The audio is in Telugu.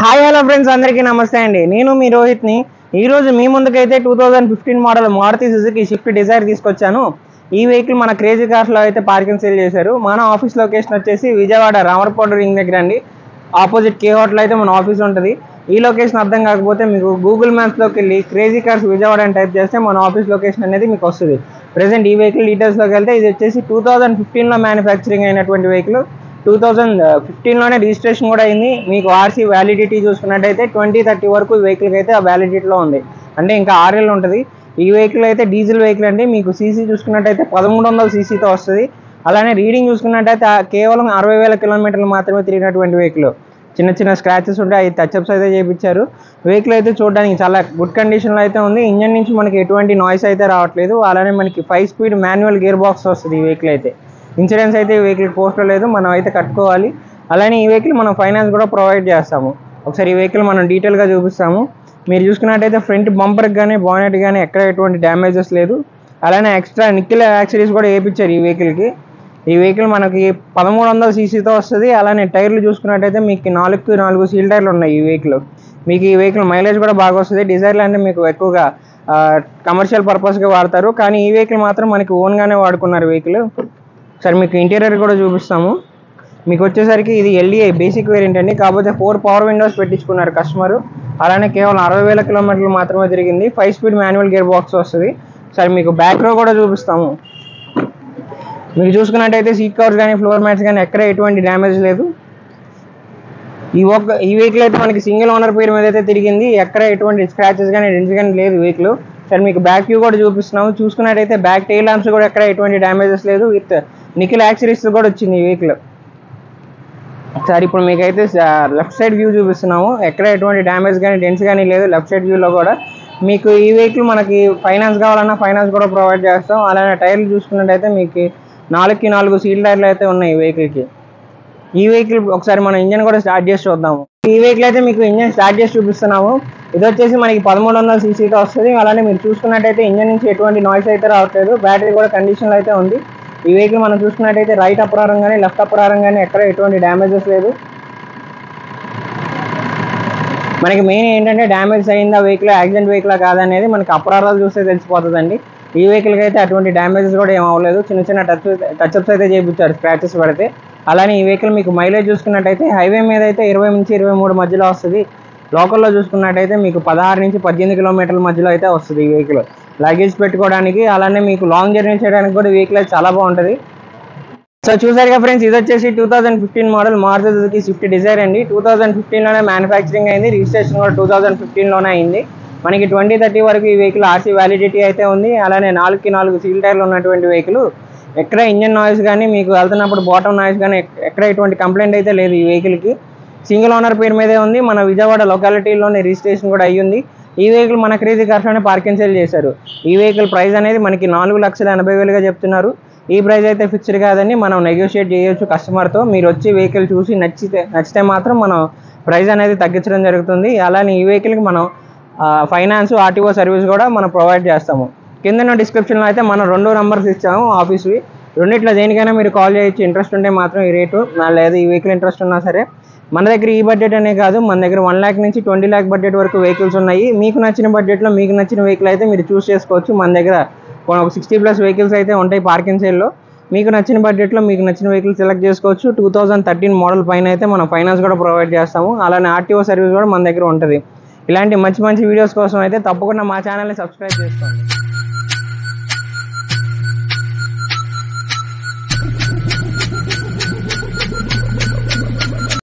హాయ్ హలో ఫ్రెండ్స్, అందరికీ నమస్తే అండి. నేను మీ రోహిత్ని. ఈరోజు మీ ముందుకైతే 2015 model Maruti Suzuki Swift Dzire తీసుకొచ్చాను. ఈ వెహికల్ మన క్రేజీ కార్స్లో అయితే పార్కింగ్ సేల్ చేశారు. మన ఆఫీస్ లొకేషన్ వచ్చేసి విజయవాడ రామరపాడు రింగ్ దగ్గర అండి. ఆపోజిట్ కే హోటల్ అయితే మన ఆఫీస్ ఉంటుంది. ఈ లొకేషన్ అర్థం కాకపోతే మీకు గూగుల్ మ్యాప్స్లోకి వెళ్ళి క్రేజీ కార్స్ విజయవాడ అని టైప్ చేస్తే మన ఆఫీస్ లొకేషన్ అనేది మీకు వస్తుంది. ప్రజెంట్ ఈ వెహికల్ డీటెయిల్స్లోకి వెళ్తే ఇది వచ్చేసి 2015లో మ్యానుఫ్యాక్చరింగ్ అయినటువంటి వెహికల్. 2015లోనే రిజిస్ట్రేషన్ కూడా అయింది. మీకు ఆర్సీ వ్యాలిడిటీ చూసుకున్నట్టయితే 2030 వరకు ఈ వెహికల్కి అయితే ఆ వ్యాలిడిటీలో ఉంది. అంటే ఇంకా 6 ఏళ్ళు ఉంటుంది. ఈ వెహికల్ అయితే డీజిల్ వెహికల్ అండి. మీకు సీసీ చూసుకున్నట్టయితే 1300 సీసీతో వస్తుంది. అలానే రీడింగ్ చూసుకున్నట్టయితే కేవలం 60,000 కిలోమీటర్లు మాత్రమే తిరిగినటువంటి వెహికల్. చిన్న చిన్న స్క్రాచెస్ ఉంటాయి, అవి టచ్అప్స్ అయితే చేయించారు. వెహికల్ అయితే చూడడానికి చాలా గుడ్ కండిషన్లో అయితే ఉంది. ఇంజన్ నుంచి మనకి ఎటువంటి నాయిస్ అయితే రావట్లేదు. అలానే మనకి 5 స్పీడ్ మాన్యువల్ గేర్ బాక్స్ వస్తుంది ఈ వెహికల్ అయితే. ఇన్సూరెన్స్ అయితే ఈ వెహికల్ పోస్ట్లో లేదు, మనం అయితే కట్టుకోవాలి. అలానే ఈ వెహికల్ మనం ఫైనాన్స్ కూడా ప్రొవైడ్ చేస్తాము. ఒకసారి ఈ వెహికల్ మనం డీటెయిల్గా చూపిస్తాము. మీరు చూసుకున్నట్టయితే ఫ్రంట్ బంపర్కి కానీ బానెట్ కానీ ఎక్కడ ఎటువంటి డ్యామేజెస్ లేదు. అలానే ఎక్స్ట్రా నిక్కిల్ యాక్సరీస్ కూడా వేయించారు ఈ వెహికల్కి. ఈ వెహికల్ మనకి 1300 సీసీతో వస్తుంది. అలానే టైర్లు చూసుకున్నట్టయితే మీకు 4 సీల్ టైర్లు ఉన్నాయి ఈ వెహికల్. మీకు ఈ వెహికల్ మైలేజ్ కూడా బాగా వస్తుంది. డిజైర్లు అంటే మీకు ఎక్కువగా కమర్షియల్ పర్పస్గా వాడతారు, కానీ ఈ వెహికల్ మాత్రం మనకి ఓన్గానే వాడుకున్నారు వెహికల్. సరే మీకు ఇంటీరియర్ కూడా చూపిస్తాము. మీకు వచ్చేసరికి ఇది ఎల్డీఐ బేసిక్ వేరియంట్ అండి. కాకపోతే 4 పవర్ విండోస్ పెట్టించుకున్నారు కస్టమరు. అలానే కేవలం 60,000 కిలోమీటర్లు మాత్రమే తిరిగింది. 5 స్పీడ్ మాన్యువల్ గేర్ బాక్స్ వస్తుంది. సరే మీకు బ్యాక్ రో కూడా చూపిస్తాము. మీకు చూసుకున్నట్టయితే సీట్ కవర్స్ కానీ ఫ్లోర్ మ్యాట్స్ కానీ ఎక్కడ ఎటువంటి డ్యామేజ్ లేదు. ఈ వెహికల్ అయితే మనకి సింగిల్ ఓనర్ పేరు మీద అయితే తిరిగింది. ఎక్కడ ఎటువంటి స్క్రాచెస్ కానీ డెంట్స్ కానీ లేదు వెహికల్. సరే మీకు బ్యాక్ వ్యూ కూడా చూపిస్తున్నాము. చూసుకున్నట్టయితే బ్యాక్ టైల్ ల్యాంప్స్ కూడా ఎక్కడ ఎటువంటి డ్యామేజెస్ లేదు. విత్ నికిల్ యాక్సరీస్ కూడా వచ్చింది ఈ వెహికల్. సరే ఇప్పుడు మీకైతే లెఫ్ట్ సైడ్ వ్యూ చూపిస్తున్నాము. ఎక్కడ ఎటువంటి డ్యామేజ్ కానీ డెంట్స్ కానీ లేదు లెఫ్ట్ సైడ్ వ్యూలో కూడా. మీకు ఈ వెహికల్ మనకి ఫైనాన్స్ కావాలన్నా ఫైనాన్స్ కూడా ప్రొవైడ్ చేస్తాం. అలానే టైర్లు చూసుకున్నట్టయితే మీకు 4 సీల్ టైర్లు అయితే ఉన్నాయి ఈ వెహికల్కి. ఈ వెహికల్ ఒకసారి మనం ఇంజన్ కూడా స్టార్ట్ చేసి చూద్దాము. ఈ వెహికల్ అయితే మీకు ఇంజన్ స్టార్ట్ చేసి చూపిస్తున్నాము. ఇది వచ్చేసి మనకి 1300 సీసీతో వస్తుంది. అలానే మీరు చూసుకున్నట్టయితే ఇంజన్ నుంచి ఎటువంటి నాయిస్ అయితే రావట్లేదు. బ్యాటరీ కూడా కండిషన్లో అయితే ఉంది. ఈ వెహికల్ మనం చూసుకున్నట్టయితే రైట్ అప్రారం కానీ లెఫ్ట్ అప్రారం కానీ ఎక్కడ ఎటువంటి డ్యామేజెస్ లేదు. మనకి మెయిన్ ఏంటంటే డ్యామేజ్ అయిందా వెహికల్, యాక్సిడెంట్ వెహికల్ కాదనేది మనకి అప్రారాలు చూస్తే తెలిసిపోతుందండి. ఈ వెహికల్కి అయితే అటువంటి డ్యామేజెస్ కూడా ఏం అవ్వలేదు. చిన్న చిన్న టచ్అప్స్ అయితే చేయించారు స్క్రాచెస్ పడితే. అలానే ఈ వెహికల్ మీకు మైలేజ్ చూసుకున్నట్టయితే హైవే మీద అయితే 20 నుంచి 23 మధ్యలో వస్తుంది. లోకల్లో చూసుకున్నట్టయితే మీకు 16 నుంచి 18 కిలోమీటర్ల మధ్యలో అయితే వస్తుంది ఈ వెహికల్. లగేజ్ పెట్టుకోవడానికి అలానే మీకు లాంగ్ జర్నీ చేయడానికి కూడా వెహికల్ అయితే చాలా బాగుంటుంది. సో చూసారుగా ఫ్రెండ్స్, ఇది వచ్చేసి 2015 model Maruti Suzuki Swift Dzire అండి. 2015లోనే మ్యానుఫ్యాక్చరింగ్ అయింది. రిజిస్ట్రేషన్ కూడా 2015లోనే అయింది. మనకి 2030 వరకు ఈ వెహికల్ ఆర్సీ వ్యాలిడిటీ అయితే ఉంది. అలానే 4 సీల్ టైర్లు ఉన్నటువంటి వెహికల్. ఎక్కడ ఇంజన్ నాయిస్ కానీ మీకు వెళ్తున్నప్పుడు బాటమ్ నాయిస్ కానీ ఎక్కడ ఎటువంటి కంప్లైంట్ అయితే లేదు ఈ వెహికల్కి. సింగిల్ ఓనర్ పేరు మీదే ఉంది. మన విజయవాడ లొకాలిటీలోనే రిజిస్ట్రేషన్ కూడా అయ్యింది. ఈ వెహికల్ మన క్రేజీ కార్స్లోనే పార్కింగ్ సేల్ చేశారు. ఈ వెహికల్ ప్రైస్ అనేది మనకి 4,80,000గా చెప్తున్నారు. ఈ ప్రైస్ అయితే ఫిక్స్డ్ కాదని మనం నెగోషియేట్ చేయొచ్చు కస్టమర్తో. మీరు వచ్చి వెహికల్ చూసి నచ్చితే మాత్రం మనం ప్రైస్ అనేది తగ్గించడం జరుగుతుంది. అలానే ఈ వెహికల్కి మనం ఫైనాన్స్ ఆర్టీఓ సర్వీస్ కూడా మనం ప్రొవైడ్ చేస్తాము. కింద డిస్క్రిప్షన్లో అయితే మనం 2 నెంబర్స్ ఇచ్చాము ఆఫీస్వి. రెండిట్లో దేనికైనా మీరు కాల్ చేయొచ్చు. ఇంట్రెస్ట్ ఉంటే మాత్రం ఈ రేటు, లేదా ఈ వెహికల్ ఇంట్రెస్ట్ ఉన్నా సరే. మన దగ్గర ఈ బడ్జెట్ అనే కాదు, మన దగ్గర 1 lakh నుంచి 20 lakh బడ్జెట్ వరకు వెహికల్స్ ఉన్నాయి. మీకు నచ్చిన బడ్జెట్లో మీకు నచ్చిన వెహికల్ అయితే మీరు చూస్ చేసుకోవచ్చు. మన దగ్గర ఒక 60+ వెహికల్స్ అయితే ఉంటాయి పార్కింగ్ సేల్లో. మీకు నచ్చిన బడ్జెట్లో మీకు నచ్చిన వెహికల్ సెలెక్ట్ చేసుకోవచ్చు. 2013 మోడల్ పైన అయితే మనం ఫైనాన్స్ కూడా ప్రొవైడ్ చేస్తాము. అలానే ఆర్టీఓ సర్వీస్ కూడా మన దగ్గర ఉంటుంది. ఇలాంటి మంచి వీడియోస్ కోసం అయితే తప్పకుండా మా ఛానల్ని సబ్స్క్రైబ్ చేసుకోండి.